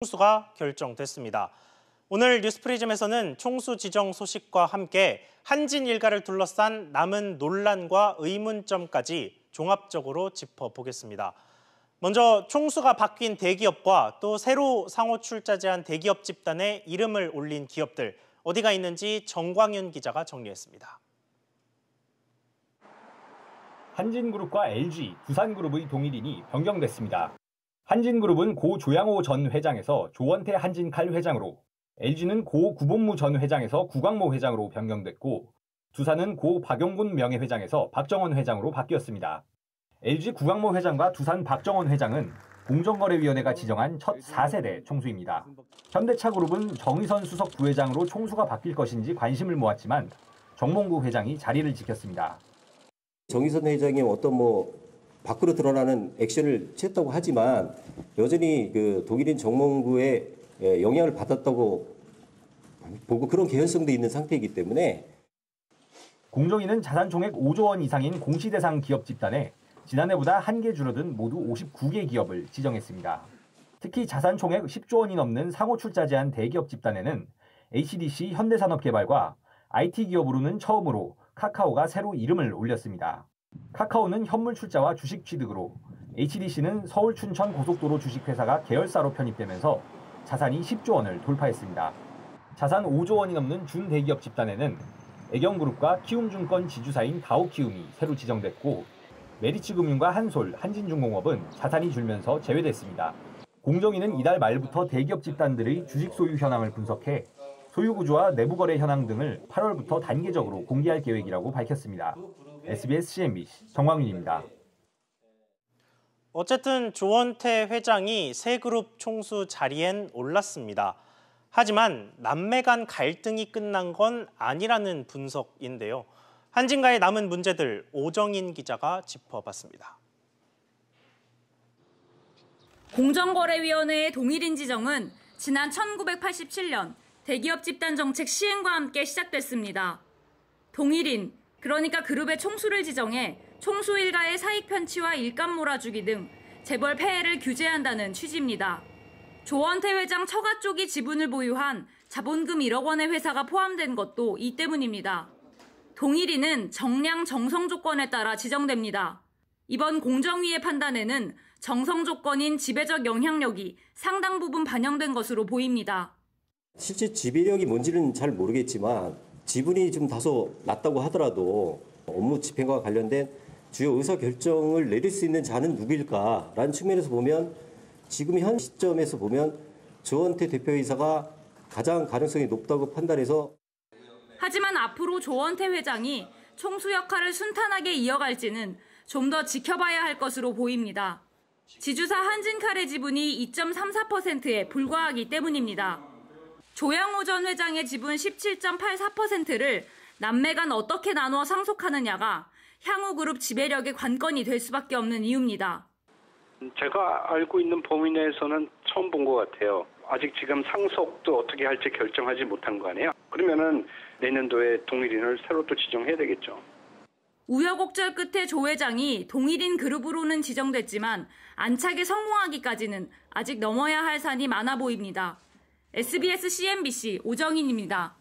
총수가 결정됐습니다. 오늘 뉴스프리즘에서는 총수 지정 소식과 함께 한진 일가를 둘러싼 남은 논란과 의문점까지 종합적으로 짚어보겠습니다. 먼저 총수가 바뀐 대기업과 또 새로 상호 출자제한 대기업 집단에 이름을 올린 기업들, 어디가 있는지 정광윤 기자가 정리했습니다. 한진그룹과 LG, 두산그룹의 동일인이 변경됐습니다. 한진그룹은 고 조양호 전 회장에서 조원태 한진칼 회장으로, LG는 고 구본무 전 회장에서 구광모 회장으로 변경됐고, 두산은 고 박용군 명예회장에서 박정원 회장으로 바뀌었습니다. LG 구광모 회장과 두산 박정원 회장은 공정거래위원회가 지정한 첫 4세대 총수입니다. 현대차그룹은 정의선 수석 부회장으로 총수가 바뀔 것인지 관심을 모았지만 정몽구 회장이 자리를 지켰습니다. 정의선 회장이 밖으로 드러나는 액션을 취했다고 하지만 여전히 그 독일인 정몽구의 영향을 받았다고 보고 그런 개연성도 있는 상태이기 때문에 공정위는 자산 총액 5조 원 이상인 공시대상 기업 집단에 지난해보다 1개 줄어든 모두 59개 기업을 지정했습니다. 특히 자산 총액 10조 원이 넘는 상호 출자 제한 대기업 집단에는 HDC 현대산업개발과 IT 기업으로는 처음으로 카카오가 새로 이름을 올렸습니다. 카카오는 현물 출자와 주식 취득으로, HDC는 서울 춘천 고속도로 주식회사가 계열사로 편입되면서 자산이 10조 원을 돌파했습니다. 자산 5조 원이 넘는 준대기업 집단에는 애경그룹과 키움증권 지주사인 다오키움이 새로 지정됐고, 메리츠금융과 한솔, 한진중공업은 자산이 줄면서 제외됐습니다. 공정위는 이달 말부터 대기업 집단들의 주식 소유 현황을 분석해 소유구조와 내부거래 현황 등을 8월부터 단계적으로 공개할 계획이라고 밝혔습니다. SBS CNBC 정광윤입니다. 어쨌든 조원태 회장이 새 그룹 총수 자리엔 올랐습니다. 하지만 남매 간 갈등이 끝난 건 아니라는 분석인데요. 한진가의 남은 문제들 오정인 기자가 짚어봤습니다. 공정거래위원회의 동일인 지정은 지난 1987년 대기업 집단 정책 시행과 함께 시작됐습니다. 동일인, 그러니까 그룹의 총수를 지정해 총수 일가의 사익 편취와 일감 몰아주기 등 재벌 폐해를 규제한다는 취지입니다. 조원태 회장 처가 쪽이 지분을 보유한 자본금 1억 원의 회사가 포함된 것도 이 때문입니다. 동일인은 정량 정성 조건에 따라 지정됩니다. 이번 공정위의 판단에는 정성 조건인 지배적 영향력이 상당 부분 반영된 것으로 보입니다. 실제 지배력이 뭔지는 잘 모르겠지만 지분이 좀 다소 낮다고 하더라도 업무 집행과 관련된 주요 의사결정을 내릴 수 있는 자는 누구일까라는 측면에서 보면 지금 현 시점에서 보면 조원태 대표이사가 가장 가능성이 높다고 판단해서 하지만 앞으로 조원태 회장이 총수 역할을 순탄하게 이어갈지는 좀 더 지켜봐야 할 것으로 보입니다. 지주사 한진칼의 지분이 2.34%에 불과하기 때문입니다. 조양호 전 회장의 지분 17.84%를 남매 간 어떻게 나누어 상속하느냐가 향후 그룹 지배력의 관건이 될 수밖에 없는 이유입니다. 제가 알고 있는 범위 내에서는 처음 본 것 같아요. 아직 지금 상속도 어떻게 할지 결정하지 못한 거 아니에요? 그러면은 내년도에 동일인을 새로 또 지정해야 되겠죠. 우여곡절 끝에 조 회장이 동일인 그룹으로는 지정됐지만 안착에 성공하기까지는 아직 넘어야 할 산이 많아 보입니다. SBS CNBC 오정인입니다.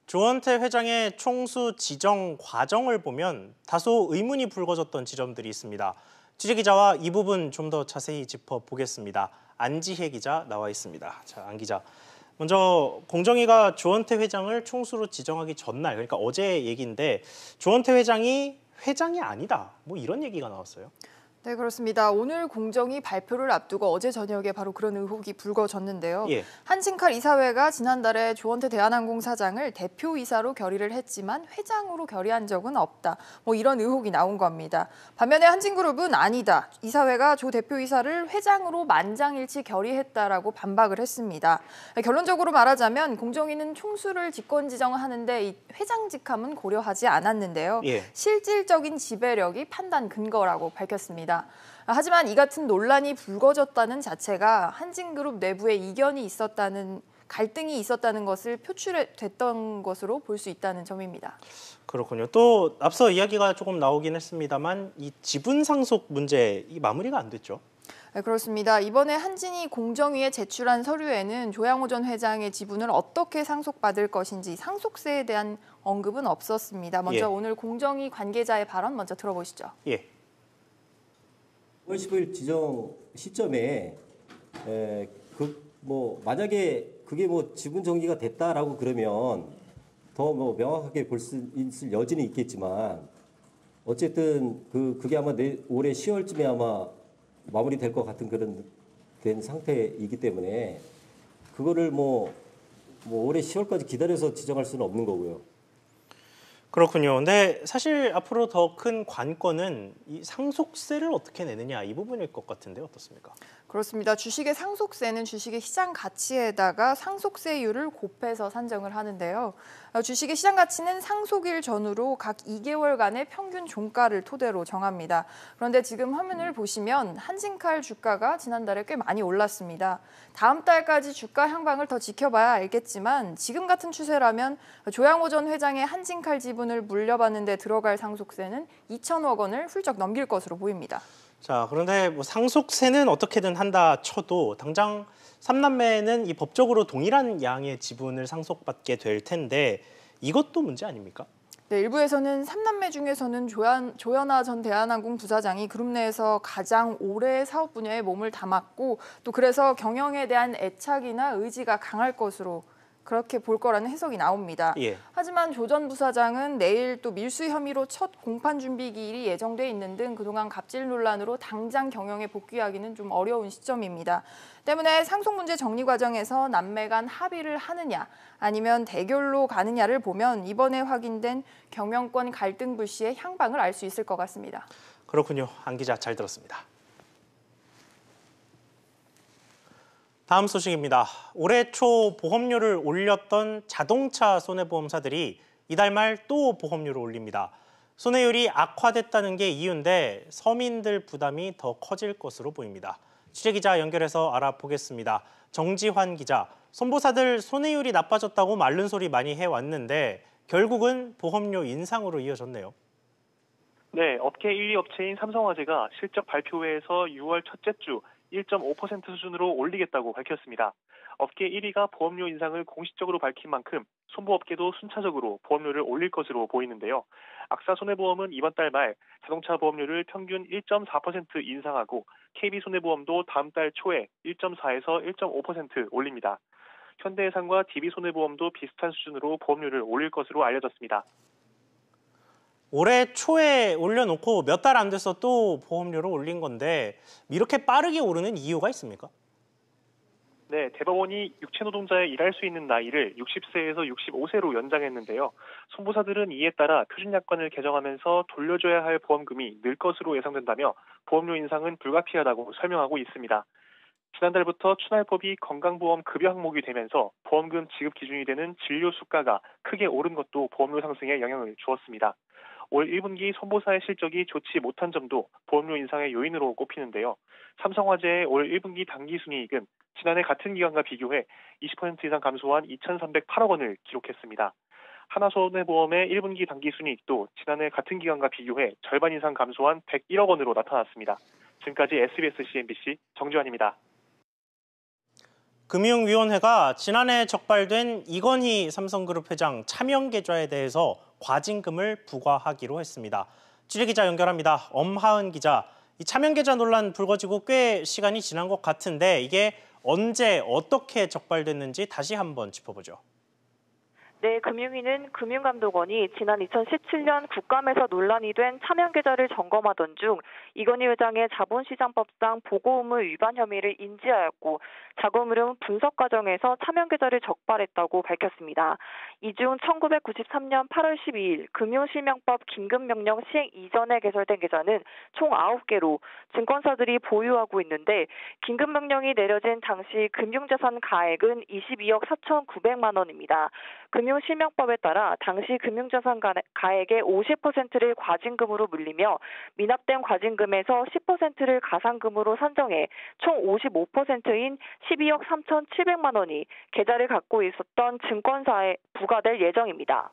조원태 회장의 총수 지정 과정을 보면 다소 의문이 불거졌던 지점들이 있습니다. 취재기자와 이 부분 좀 더 자세히 짚어보겠습니다. 안지혜 기자 나와 있습니다. 자, 안 기자. 먼저 공정위가 조원태 회장을 총수로 지정하기 전날, 그러니까 어제 얘기인데 조원태 회장이 아니다. 뭐 이런 얘기가 나왔어요. 네, 그렇습니다. 오늘 공정위 발표를 앞두고 어제 저녁에 바로 그런 의혹이 불거졌는데요. 예. 한진칼 이사회가 지난달에 조원태 대한항공 사장을 대표이사로 결의를 했지만 회장으로 결의한 적은 없다. 뭐 이런 의혹이 나온 겁니다. 반면에 한진그룹은 아니다. 이사회가 조 대표이사를 회장으로 만장일치 결의했다라고 반박을 했습니다. 결론적으로 말하자면 공정위는 총수를 직권 지정하는데 이 회장 직함은 고려하지 않았는데요. 예. 실질적인 지배력이 판단 근거라고 밝혔습니다. 하지만 이 같은 논란이 불거졌다는 자체가 한진그룹 내부에 이견이 있었다는, 갈등이 있었다는 것을 표출됐던 것으로 볼 수 있다는 점입니다. 그렇군요. 또 앞서 이야기가 조금 나오긴 했습니다만 이 지분 상속 문제 이 마무리가 안 됐죠? 네, 그렇습니다. 이번에 한진이 공정위에 제출한 서류에는 조양호 전 회장의 지분을 어떻게 상속받을 것인지 상속세에 대한 언급은 없었습니다. 먼저 오늘 공정위 관계자의 발언 먼저 들어보시죠. 5월 10일 지정 시점에 만약에 그게 지분 정리가 됐다라고 그러면 더 명확하게 볼 수 있을 여지는 있겠지만 어쨌든 그게 아마 올해 10월쯤에 아마 마무리될 것 같은 그런 된 상태이기 때문에 그거를 올해 10월까지 기다려서 지정할 수는 없는 거고요. 그렇군요. 근데 사실 앞으로 더 큰 관건은 이 상속세를 어떻게 내느냐 이 부분일 것 같은데 어떻습니까? 그렇습니다. 주식의 상속세는 주식의 시장 가치에다가 상속세율을 곱해서 산정을 하는데요. 주식의 시장 가치는 상속일 전후로 각 2개월간의 평균 종가를 토대로 정합니다. 그런데 지금 화면을 보시면 한진칼 주가가 지난달에 꽤 많이 올랐습니다. 다음 달까지 주가 향방을 더 지켜봐야 알겠지만 지금 같은 추세라면 조양호 전 회장의 한진칼 지분을 물려받는 데 들어갈 상속세는 2천억 원을 훌쩍 넘길 것으로 보입니다. 자, 그런데 상속세는 어떻게든 한다 쳐도 당장 3남매는 이 법적으로 동일한 양의 지분을 상속받게 될 텐데 이것도 문제 아닙니까? 네, 일부에서는 3남매 중에서는 조현아 전 대한항공 부사장이 그룹 내에서 가장 오래 사업 분야에 몸을 담았고 또 그래서 경영에 대한 애착이나 의지가 강할 것으로 그렇게 볼 거라는 해석이 나옵니다. 하지만 조 전 부사장은 내일 또 밀수 혐의로 첫 공판 준비 기일이 예정돼 있는 등 그동안 갑질 논란으로 당장 경영에 복귀하기는 좀 어려운 시점입니다. 때문에 상속 문제 정리 과정에서 남매 간 합의를 하느냐 아니면 대결로 가느냐를 보면 이번에 확인된 경영권 갈등 불씨의 향방을 알 수 있을 것 같습니다. 그렇군요. 안 기자 잘 들었습니다. 다음 소식입니다. 올해 초 보험료를 올렸던 자동차 손해보험사들이 이달 말 또 보험료를 올립니다. 손해율이 악화됐다는 게 이유인데 서민들 부담이 더 커질 것으로 보입니다. 취재기자 연결해서 알아보겠습니다. 정지환 기자, 손보사들 손해율이 나빠졌다고 마른 소리 많이 해왔는데 결국은 보험료 인상으로 이어졌네요. 네, 업계 1위 업체인 삼성화재가 실적 발표회에서 6월 첫째 주 1.5% 수준으로 올리겠다고 밝혔습니다. 업계 1위가 보험료 인상을 공식적으로 밝힌 만큼 손보업계도 순차적으로 보험료를 올릴 것으로 보이는데요. 악사손해보험은 이번 달 말 자동차 보험료를 평균 1.4% 인상하고 KB손해보험도 다음 달 초에 1.4에서 1.5% 올립니다. 현대해상과 DB손해보험도 비슷한 수준으로 보험료를 올릴 것으로 알려졌습니다. 올해 초에 올려놓고 몇 달 안 돼서 또 보험료를 올린 건데 이렇게 빠르게 오르는 이유가 있습니까? 네, 대법원이 육체노동자의 일할 수 있는 나이를 60세에서 65세로 연장했는데요. 손보사들은 이에 따라 표준약관을 개정하면서 돌려줘야 할 보험금이 늘 것으로 예상된다며 보험료 인상은 불가피하다고 설명하고 있습니다. 지난달부터 추날법이 건강보험 급여 항목이 되면서 보험금 지급 기준이 되는 진료 수가가 크게 오른 것도 보험료 상승에 영향을 주었습니다. 올 1분기 손보사의 실적이 좋지 못한 점도 보험료 인상의 요인으로 꼽히는데요. 삼성화재의 올 1분기 당기순이익은 지난해 같은 기간과 비교해 20% 이상 감소한 2,308억 원을 기록했습니다. 하나손해보험의 1분기 당기순이익도 지난해 같은 기간과 비교해 절반 이상 감소한 101억 원으로 나타났습니다. 지금까지 SBS CNBC 정주환입니다. 금융위원회가 지난해 적발된 이건희 삼성그룹 회장 차명 계좌에 대해서 과징금을 부과하기로 했습니다. 취재기자 연결합니다. 엄하은 기자, 이 차명 계좌 논란 불거지고 꽤 시간이 지난 것 같은데 이게 언제 어떻게 적발됐는지 다시 한번 짚어보죠. 네, 금융위는 금융감독원이 지난 2017년 국감에서 논란이 된 차명 계좌를 점검하던 중 이건희 회장의 자본시장법상 보고의무 위반 혐의를 인지하였고 자금 흐름 분석 과정에서 차명 계좌를 적발했다고 밝혔습니다. 이 중 1993년 8월 12일 금융실명법 긴급명령 시행 이전에 개설된 계좌는 총 9개로 증권사들이 보유하고 있는데 긴급명령이 내려진 당시 금융자산 가액은 22억 4,900만 원입니다. 금융실명법에 따라 당시 금융자산 가액의 50%를 과징금으로 물리며 미납된 과징금에서 10%를 가산금으로 산정해 총 55%인 12억 3,700만 원이 계좌를 갖고 있었던 증권사에 부과될 예정입니다.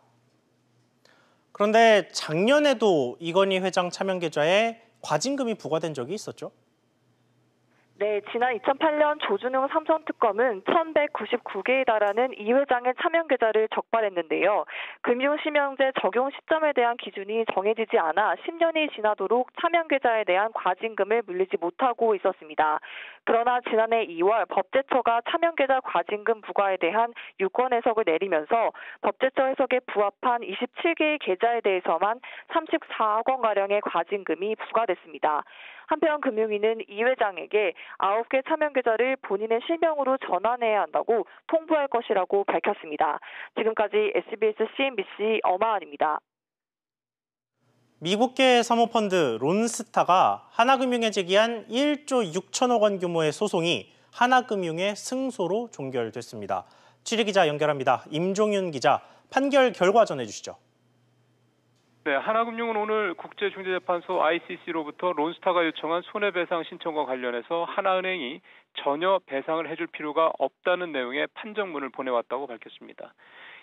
그런데 작년에도 이건희 회장 차명 계좌에 과징금이 부과된 적이 있었죠? 네, 지난 2008년 조준웅 삼성 특검은 1,199개에 달하는 이 회장의 차명 계좌를 적발했는데요. 금융실명제 적용 시점에 대한 기준이 정해지지 않아 10년이 지나도록 차명 계좌에 대한 과징금을 물리지 못하고 있었습니다. 그러나 지난해 2월 법제처가 차명 계좌 과징금 부과에 대한 유권 해석을 내리면서 법제처 해석에 부합한 27개의 계좌에 대해서만 34억 원가량의 과징금이 부과됐습니다. 한편 금융위는 이 회장에게 9개 차명 계좌를 본인의 실명으로 전환해야 한다고 통보할 것이라고 밝혔습니다. 지금까지 SBS CNBC 엄하은입니다. 미국계 사모펀드 론스타가 하나금융에 제기한 1조 6천억 원 규모의 소송이 하나금융의 승소로 종결됐습니다. 취재기자 연결합니다. 임종윤 기자, 판결 결과 전해주시죠. 네, 하나금융은 오늘 국제중재재판소 ICC로부터 론스타가 요청한 손해배상 신청과 관련해서 하나은행이 전혀 배상을 해줄 필요가 없다는 내용의 판정문을 보내왔다고 밝혔습니다.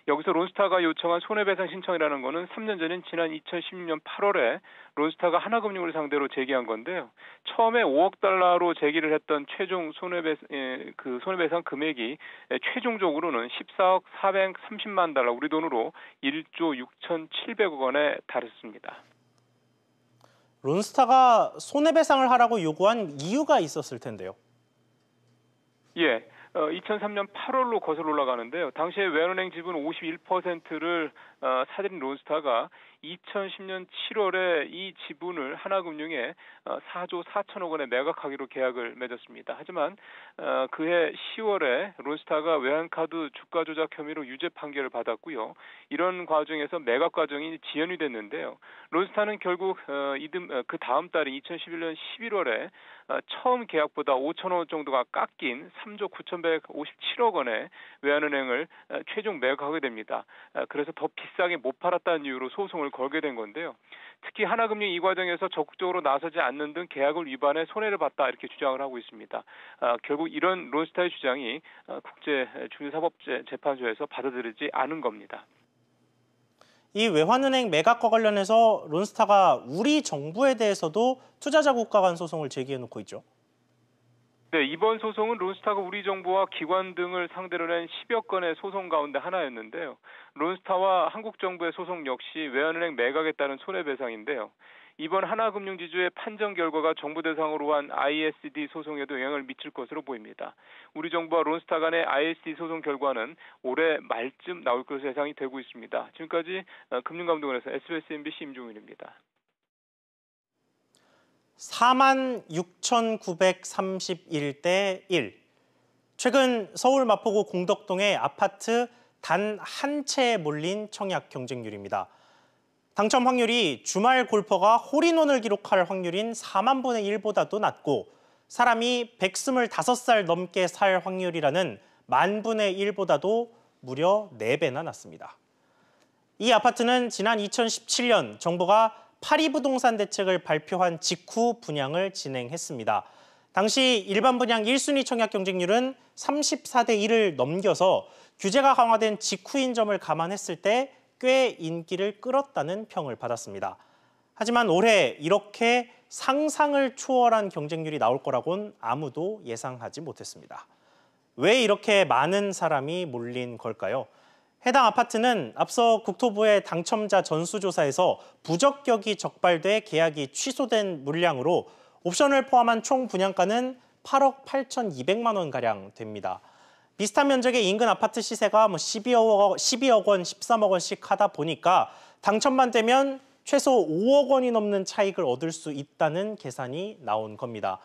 여기서 론스타가 요청한 손해배상 신청이라는 것은 3년 전인 지난 2016년 8월에 론스타가 하나금융을 상대로 제기한 건데요. 처음에 5억 달러로 제기를 했던 최종 손해배상 금액이 최종적으로는 14억 430만 달러, 우리 돈으로 1조 6,700억 원에 달했습니다. 론스타가 손해배상을 하라고 요구한 이유가 있었을 텐데요. 예. 2003년 8월로 거슬러 올라가는데요. 당시에 외환은행 지분 51%를 사들인 론스타가 2010년 7월에 이 지분을 하나금융에 4조 4천억 원에 매각하기로 계약을 맺었습니다. 하지만 그해 10월에 론스타가 외환카드 주가 조작 혐의로 유죄 판결을 받았고요. 이런 과정에서 매각 과정이 지연이 됐는데요. 론스타는 결국 그 다음 달인 2011년 11월에 처음 계약보다 5천억 원 정도가 깎인 3조 9,157억 원에 외환은행을 최종 매각하게 됩니다. 그래서 더 비싸게 못 팔았다는 이유로 소송을 걸게 된 건데요. 특히 하나금융이 이 과정에서 적극적으로 나서지 않는 등 계약을 위반해 손해를 봤다 이렇게 주장을 하고 있습니다. 결국 이런 론스타의 주장이 국제중재사법재판소에서 받아들이지 않은 겁니다. 이 외환은행 매각과 관련해서 론스타가 우리 정부에 대해서도 투자자 국가 간 소송을 제기해놓고 있죠. 네, 이번 소송은 론스타가 우리 정부와 기관 등을 상대로 낸 10여 건의 소송 가운데 하나였는데요. 론스타와 한국 정부의 소송 역시 외환은행 매각에 따른 손해배상인데요. 이번 하나금융지주의 판정 결과가 정부 대상으로 한 ISD 소송에도 영향을 미칠 것으로 보입니다. 우리 정부와 론스타 간의 ISD 소송 결과는 올해 말쯤 나올 것으로 예상이 되고 있습니다. 지금까지 금융감독원에서 SBS MBC 임종윤입니다. 46,931대 1. 최근 서울 마포구 공덕동의 아파트 단 한 채에 몰린 청약 경쟁률입니다. 당첨 확률이 주말 골퍼가 홀인원을 기록할 확률인 4만 분의 1보다도 낮고 사람이 125살 넘게 살 확률이라는 10,000분의 1보다도 무려 4배나 낮습니다. 이 아파트는 지난 2017년 정부가 파리부동산 대책을 발표한 직후 분양을 진행했습니다. 당시 일반 분양 1순위 청약 경쟁률은 34대 1을 넘겨서 규제가 강화된 직후인 점을 감안했을 때 꽤 인기를 끌었다는 평을 받았습니다. 하지만 올해 이렇게 상상을 초월한 경쟁률이 나올 거라고는 아무도 예상하지 못했습니다. 왜 이렇게 많은 사람이 몰린 걸까요? 해당 아파트는 앞서 국토부의 당첨자 전수조사에서 부적격이 적발돼 계약이 취소된 물량으로 옵션을 포함한 총 분양가는 8억 8,200만 원가량 됩니다. 비슷한 면적의 인근 아파트 시세가 12억 원, 13억 원씩 하다 보니까 당첨만 되면 최소 5억 원이 넘는 차익을 얻을 수 있다는 계산이 나온 겁니다.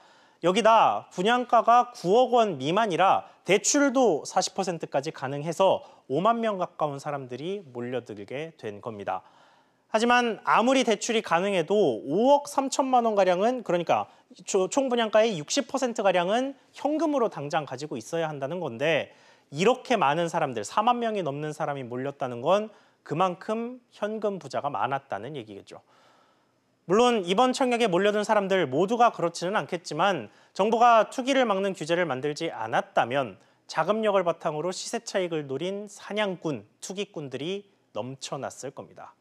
여기다 분양가가 9억 원 미만이라 대출도 40%까지 가능해서 5만 명 가까운 사람들이 몰려들게 된 겁니다. 하지만 아무리 대출이 가능해도 5억 3천만 원가량은, 그러니까 총 분양가의 60%가량은 현금으로 당장 가지고 있어야 한다는 건데, 이렇게 많은 사람들, 4만 명이 넘는 사람이 몰렸다는 건 그만큼 현금 부자가 많았다는 얘기겠죠. 물론 이번 청약에 몰려든 사람들 모두가 그렇지는 않겠지만 정부가 투기를 막는 규제를 만들지 않았다면 자금력을 바탕으로 시세 차익을 노린 사냥꾼, 투기꾼들이 넘쳐났을 겁니다.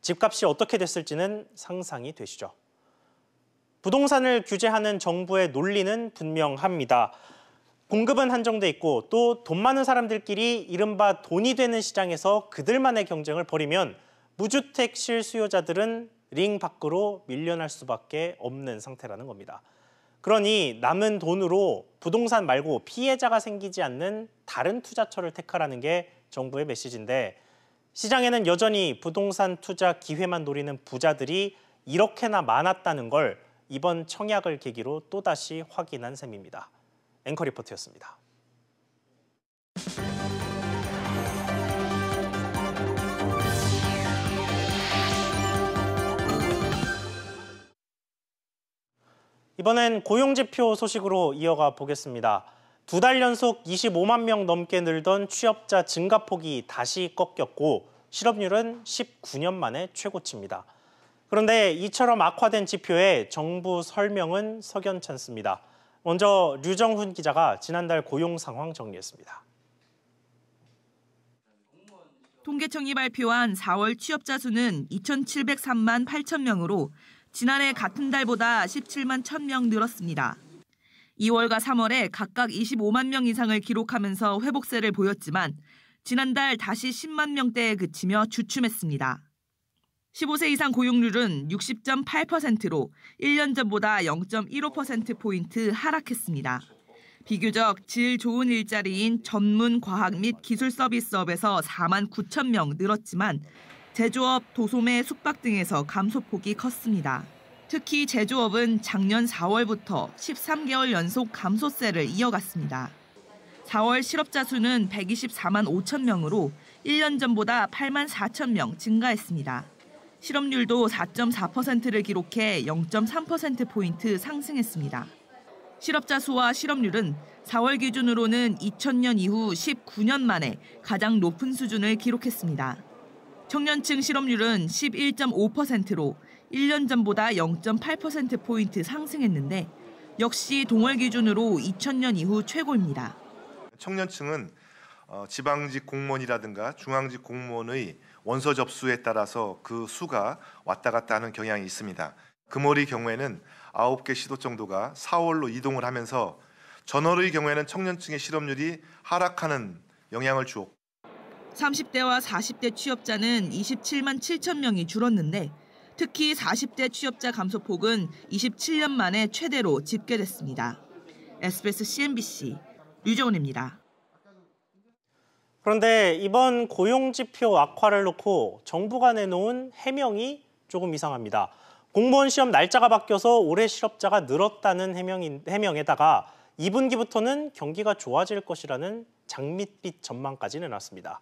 집값이 어떻게 됐을지는 상상이 되시죠. 부동산을 규제하는 정부의 논리는 분명합니다. 공급은 한정돼 있고 또 돈 많은 사람들끼리 이른바 돈이 되는 시장에서 그들만의 경쟁을 벌이면 무주택 실수요자들은 링 밖으로 밀려날 수밖에 없는 상태라는 겁니다. 그러니 남은 돈으로 부동산 말고 피해자가 생기지 않는 다른 투자처를 택하라는 게 정부의 메시지인데 시장에는 여전히 부동산 투자 기회만 노리는 부자들이 이렇게나 많았다는 걸 이번 청약을 계기로 또다시 확인한 셈입니다. 앵커 리포트였습니다. 이번엔 고용지표 소식으로 이어가 보겠습니다. 2달 연속 25만 명 넘게 늘던 취업자 증가폭이 다시 꺾였고 실업률은 19년 만에 최고치입니다. 그런데 이처럼 악화된 지표에 정부 설명은 석연찮습니다. 먼저 류정훈 기자가 지난달 고용 상황 정리했습니다. 통계청이 발표한 4월 취업자 수는 2,703만 8천 명으로 지난해 같은 달보다 17만 1,000명 늘었습니다. 2월과 3월에 각각 25만 명 이상을 기록하면서 회복세를 보였지만 지난달 다시 10만 명대에 그치며 주춤했습니다. 15세 이상 고용률은 60.8%로 1년 전보다 0.15%포인트 하락했습니다. 비교적 질 좋은 일자리인 전문 과학 및 기술 서비스업에서 4만 9천 명 늘었지만 제조업, 도소매, 숙박 등에서 감소폭이 컸습니다. 특히 제조업은 작년 4월부터 13개월 연속 감소세를 이어갔습니다. 4월 실업자 수는 124만 5천 명으로 1년 전보다 8만 4천 명 증가했습니다. 실업률도 4.4%를 기록해 0.3%포인트 상승했습니다. 실업자 수와 실업률은 4월 기준으로는 2000년 이후 19년 만에 가장 높은 수준을 기록했습니다. 청년층 실업률은 11.5%로 1년 전보다 0.8%포인트 상승했는데 역시 동월 기준으로 2000년 이후 최고입니다. 청년층은 지방직 공무원이라든가 중앙직 공무원의 원서 접수에 따라서 그 수가 왔다 갔다 하는 경향이 있습니다. 금월의 경우에는 9개 시도 정도가 4월로 이동을 하면서 전월의 경우에는 청년층의 실업률이 하락하는 영향을 주었고 30대와 40대 취업자는 27만 7천 명이 줄었는데 특히 40대 취업자 감소폭은 27년 만에 최대로 집계됐습니다. SBS CNBC 류정훈입니다. 그런데 이번 고용지표 악화를 놓고 정부가 내놓은 해명이 조금 이상합니다. 공무원 시험 날짜가 바뀌어서 올해 실업자가 늘었다는 해명에다가 2분기부터는 경기가 좋아질 것이라는 장밋빛 전망까지 내놨습니다.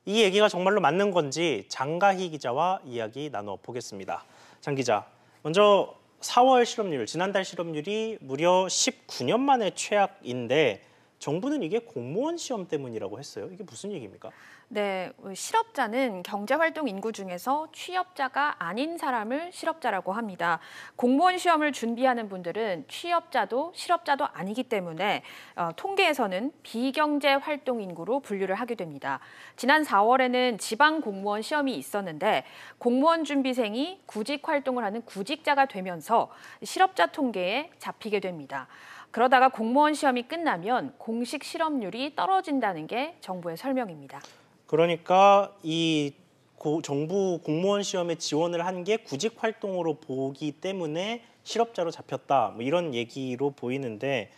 이 얘기가 정말로 맞는 건지 장가희 기자와 이야기 나눠보겠습니다. 장 기자, 먼저 4월 실업률, 지난달 실업률이 무려 19년 만에 최악인데 정부는 이게 공무원 시험 때문이라고 했어요. 이게 무슨 얘기입니까? 네, 실업자는 경제활동 인구 중에서 취업자가 아닌 사람을 실업자라고 합니다. 공무원 시험을 준비하는 분들은 취업자도 실업자도 아니기 때문에 통계에서는 비경제활동 인구로 분류를 하게 됩니다. 지난 4월에는 지방 공무원 시험이 있었는데 공무원 준비생이 구직 활동을 하는 구직자가 되면서 실업자 통계에 잡히게 됩니다. 그러다가 공무원 시험이 끝나면 공식 실업률이 떨어진다는 게 정부의 설명입니다. 그러니까 이 정부 공무원 시험에 지원을 한 게 구직 활동으로 보기 때문에 실업자로 잡혔다. 뭐 이런 얘기로 보이는데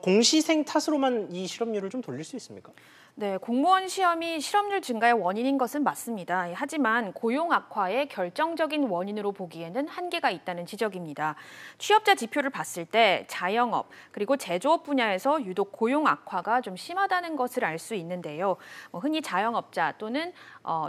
공시생 탓으로만 이 실업률을 좀 돌릴 수 있습니까? 네, 공무원 시험이 실업률 증가의 원인인 것은 맞습니다. 하지만 고용 악화의 결정적인 원인으로 보기에는 한계가 있다는 지적입니다. 취업자 지표를 봤을 때 자영업 그리고 제조업 분야에서 유독 고용 악화가 좀 심하다는 것을 알 수 있는데요. 흔히 자영업자 또는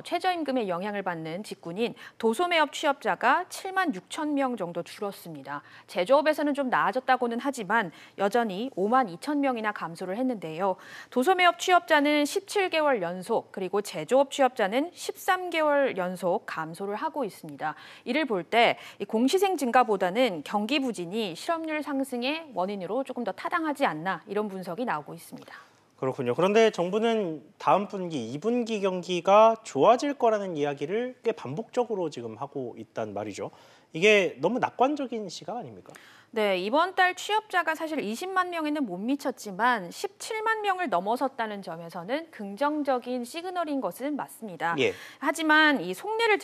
최저임금의 영향을 받는 직군인 도소매업 취업자가 7만 6천 명 정도 줄었습니다. 제조업에서는 좀 나아졌다고는 하지만 여전히 5만 2천 명이나 감소를 했는데요. 도소매업 취업자는 17개월 연속 그리고 제조업 취업자는 13개월 연속 감소를 하고 있습니다. 이를 볼 때 공시생 증가보다는 경기 부진이 실업률 상승의 원인으로 조금 더 타당하지 않나 이런 분석이 나오고 있습니다. 그렇군요. 그런데 정부는 다음 분기, 2분기 경기가 좋아질 거라는 이야기를 꽤 반복적으로 지금 하고 있단 말이죠. 이게 너무 낙관적인 시각 아닙니까? 네, 이번 달 취업자가 사실 20만 명에는 못 미쳤지만 17만 명을 넘어섰다는 점에서는 긍정적인 시그널인 것은 맞습니다. 예. 하지만 이 속내를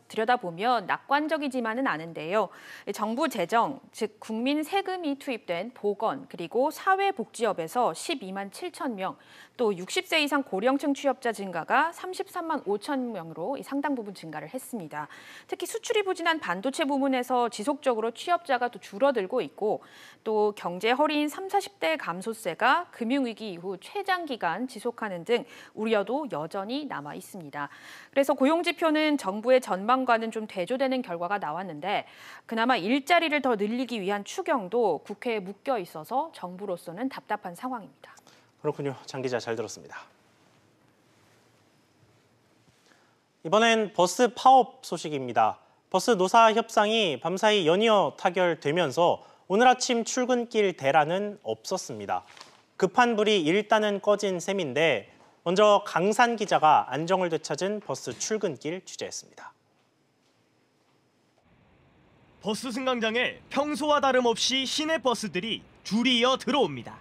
들여다보면 낙관적이지만은 않은데요. 정부 재정, 즉 국민 세금이 투입된 보건 그리고 사회복지업에서 12만 7천 명, 또 60세 이상 고령층 취업자 증가가 33만 5천 명으로 상당 부분 증가를 했습니다. 특히 수출이 부진한 반도체 부문에서 지속적으로 취업자가 또 줄어들고 있고 또 경제 허리인 30, 40대 감소세가 금융위기 이후 최장기간 지속하는 등 우려도 여전히 남아 있습니다. 그래서 고용지표는 정부의 전망과는 좀 대조되는 결과가 나왔는데 그나마 일자리를 더 늘리기 위한 추경도 국회에 묶여 있어서 정부로서는 답답한 상황입니다. 그렇군요. 장 기자 잘 들었습니다. 이번엔 버스 파업 소식입니다. 버스 노사 협상이 밤사이 연이어 타결되면서 오늘 아침 출근길 대란은 없었습니다. 급한 불이 일단은 꺼진 셈인데 먼저 강산 기자가 안정을 되찾은 버스 출근길 취재했습니다. 버스 승강장에 평소와 다름없이 시내 버스들이 줄이 이어 들어옵니다.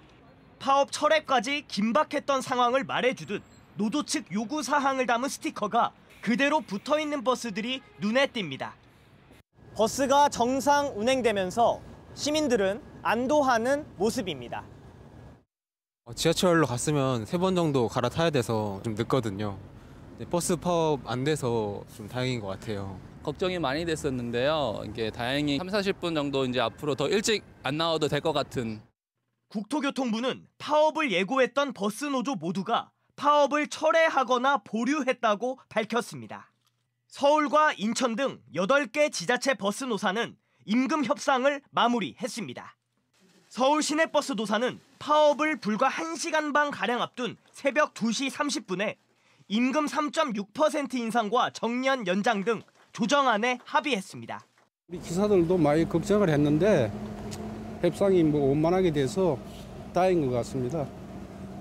파업 철회까지 긴박했던 상황을 말해주듯 노조 측 요구 사항을 담은 스티커가 그대로 붙어있는 버스들이 눈에 띕니다. 버스가 정상 운행되면서 시민들은 안도하는 모습입니다. 지하철로 갔으면 3번 정도 갈아타야 돼서 좀 늦거든요. 버스 파업 안 돼서 좀 다행인 것 같아요. 걱정이 많이 됐었는데요. 이게 다행히 3, 40분 정도 이제 앞으로 더 일찍 안 나와도 될 것 같은. 국토교통부는 파업을 예고했던 버스 노조 모두가 파업을 철회하거나 보류했다고 밝혔습니다. 서울과 인천 등 8개 지자체 버스 노사는 임금 협상을 마무리했습니다. 서울 시내버스 노사는 파업을 불과 1시간 반 가량 앞둔 새벽 2시 30분에 임금 3.6% 인상과 정년 연장 등 조정안에 합의했습니다. 우리 기사들도 많이 걱정을 했는데 협상이 원만하게 돼서 다행인 것 같습니다.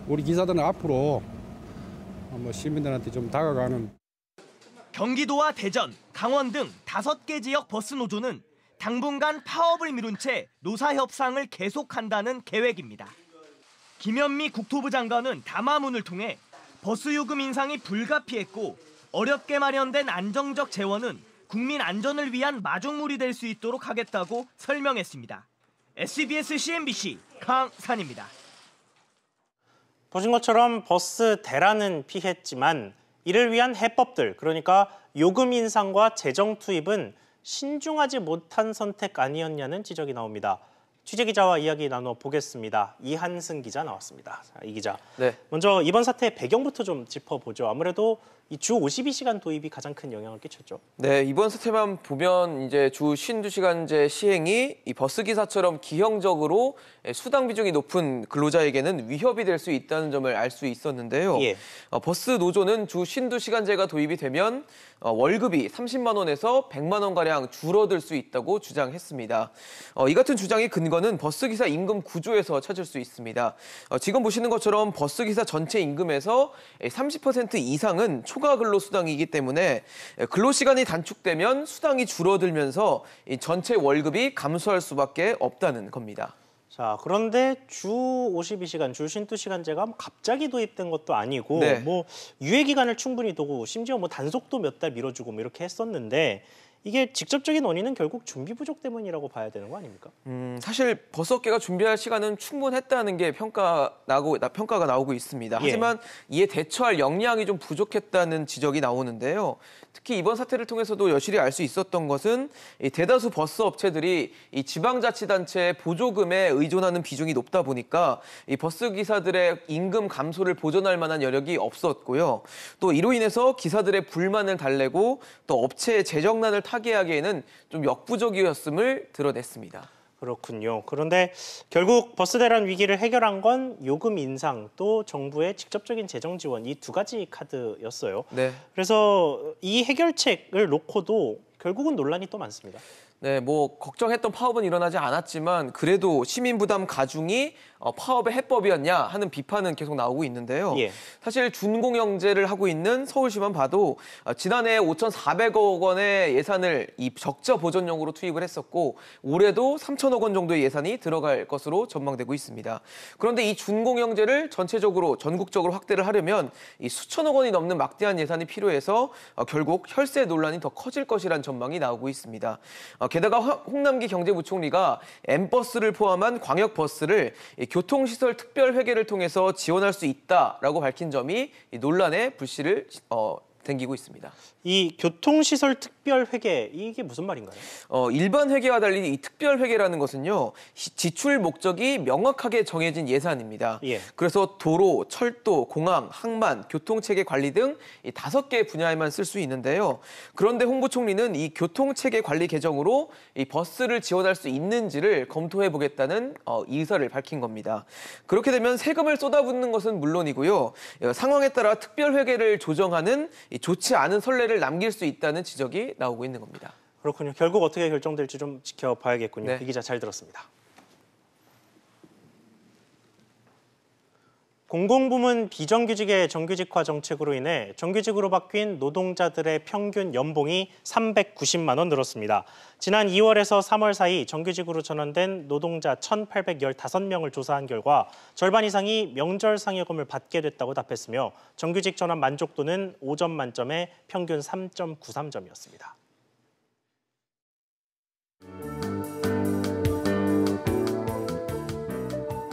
우리 기사들은 앞으로 시민들한테 좀 다가가는. 경기도와 대전, 강원 등 5개 지역 버스 노조는 당분간 파업을 미룬 채 노사 협상을 계속한다는 계획입니다. 김현미 국토부 장관은 담화문을 통해 버스 요금 인상이 불가피했고 어렵게 마련된 안정적 재원은 국민 안전을 위한 마중물이 될 수 있도록 하겠다고 설명했습니다. SBS CNBC 강산입니다. 보신 것처럼 버스 대란은 피했지만 이를 위한 해법들, 그러니까 요금 인상과 재정 투입은 신중하지 못한 선택 아니었냐는 지적이 나옵니다. 취재기자와 이야기 나눠보겠습니다. 이한승 기자 나왔습니다. 자, 이 기자, 네. 먼저 이번 사태의 배경부터 좀 짚어보죠. 아무래도 이 주 52시간 도입이 가장 큰 영향을 끼쳤죠. 네, 이번 사태만 보면 이제 주 52시간제 시행이 이 버스 기사처럼 기형적으로 수당 비중이 높은 근로자에게는 위협이 될 수 있다는 점을 알 수 있었는데요. 예. 버스 노조는 주 52시간제가 도입이 되면 월급이 30만 원에서 100만 원가량 줄어들 수 있다고 주장했습니다. 이 같은 주장의 근거는 버스기사 임금 구조에서 찾을 수 있습니다. 지금 보시는 것처럼 버스기사 전체 임금에서 30% 이상은 초과 근로수당이기 때문에 근로시간이 단축되면 수당이 줄어들면서 전체 월급이 감소할 수밖에 없다는 겁니다. 자, 그런데 주 52시간, 주 52시간제가 갑자기 도입된 것도 아니고 네. 유예 기간을 충분히 두고 심지어 단속도 몇 달 미뤄주고 이렇게 했었는데 이게 직접적인 원인은 결국 준비 부족 때문이라고 봐야 되는 거 아닙니까? 사실 버스업계가 준비할 시간은 충분했다는 게 평가가 나오고 있습니다. 예. 하지만 이에 대처할 역량이 좀 부족했다는 지적이 나오는데요. 특히 이번 사태를 통해서도 여실히 알 수 있었던 것은 이 대다수 버스 업체들이 이 지방자치단체의 보조금에 의존하는 비중이 높다 보니까 이 버스 기사들의 임금 감소를 보전할 만한 여력이 없었고요. 또 이로 인해서 기사들의 불만을 달래고 또 업체의 재정난을 타개하기에는 좀 역부족이었음을 드러냈습니다. 그렇군요. 그런데 결국 버스 대란 위기를 해결한 건 요금 인상 또 정부의 직접적인 재정 지원 이 두 가지 카드였어요. 네. 그래서 이 해결책을 놓고도 결국은 논란이 또 많습니다. 네, 뭐 걱정했던 파업은 일어나지 않았지만 그래도 시민 부담 가중이 파업의 해법이었냐 하는 비판은 계속 나오고 있는데요. 예. 사실 준공영제를 하고 있는 서울시만 봐도 지난해 5,400억 원의 예산을 이 적자 보전용으로 투입을 했었고 올해도 3,000억 원 정도의 예산이 들어갈 것으로 전망되고 있습니다. 그런데 이 준공영제를 전체적으로 전국적으로 확대를 하려면 이 수천억 원이 넘는 막대한 예산이 필요해서 결국 혈세 논란이 더 커질 것이라는 전망이 나오고 있습니다. 게다가 홍남기 경제부총리가 M버스를 포함한 광역버스를 교통시설 특별회계를 통해서 지원할 수 있다라고 밝힌 점이 이 논란의 불씨를 댕기고 있습니다. 이 교통시설 특별회계, 이게 무슨 말인가요? 일반 회계와 달리 이 특별회계라는 것은요, 지출 목적이 명확하게 정해진 예산입니다. 예. 그래서 도로, 철도, 공항, 항만, 교통체계 관리 등 이 5개 분야에만 쓸 수 있는데요. 그런데 홍 부총리는 이 교통체계 관리 개정으로 이 버스를 지원할 수 있는지를 검토해보겠다는 의사를 밝힌 겁니다. 그렇게 되면 세금을 쏟아붓는 것은 물론이고요. 상황에 따라 특별회계를 조정하는 좋지 않은 선례를 남길 수 있다는 지적이 나오고 있는 겁니다. 그렇군요. 결국 어떻게 결정될지 좀 지켜봐야겠군요. 네. 이 기자 잘 들었습니다. 공공부문 비정규직의 정규직화 정책으로 인해 정규직으로 바뀐 노동자들의 평균 연봉이 390만 원 늘었습니다. 지난 2월에서 3월 사이 정규직으로 전환된 노동자 1,815명을 조사한 결과 절반 이상이 명절 상여금을 받게 됐다고 답했으며 정규직 전환 만족도는 5점 만점에 평균 3.93점이었습니다.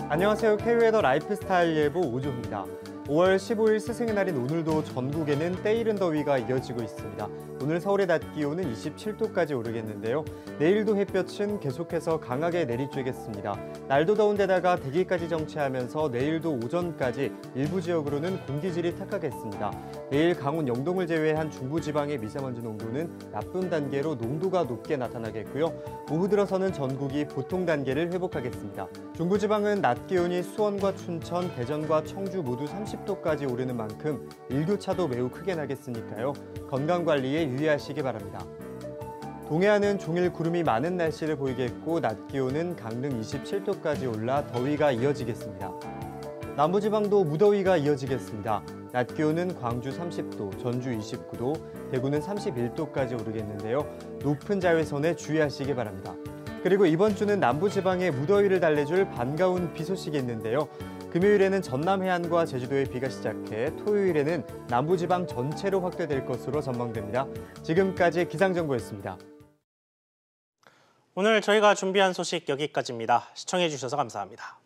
안녕하세요. K웨더 라이프스타일 예보 오주호입니다. 5월 15일 스승의 날인 오늘도 전국에는 때이른 더위가 이어지고 있습니다. 오늘 서울의 낮 기온은 27도까지 오르겠는데요. 내일도 햇볕은 계속해서 강하게 내리쬐겠습니다. 날도 더운데다가 대기까지 정체하면서 내일도 오전까지 일부 지역으로는 공기질이 탁하겠습니다. 내일 강원 영동을 제외한 중부지방의 미세먼지 농도는 나쁨 단계로 농도가 높게 나타나겠고요. 오후 들어서는 전국이 보통 단계를 회복하겠습니다. 중부지방은 낮 기온이 수원과 춘천, 대전과 청주 모두 30도까지 오르는 만큼 일교차도 매우 크게 나겠으니까요. 건강관리에 유의하시기 바랍니다. 동해안은 종일 구름이 많은 날씨를 보이겠고 낮 기온은 강릉 27도까지 올라 더위가 이어지겠습니다. 남부지방도 무더위가 이어지겠습니다. 낮 기온은 광주 30도, 전주 29도, 대구는 31도까지 오르겠는데요. 높은 자외선에 주의하시기 바랍니다. 그리고 이번 주는 남부지방에 무더위를 달래줄 반가운 비 소식이 있는데요. 금요일에는 전남 해안과 제주도에 비가 시작해 토요일에는 남부지방 전체로 확대될 것으로 전망됩니다. 지금까지 기상정보였습니다. 오늘 저희가 준비한 소식 여기까지입니다. 시청해주셔서 감사합니다.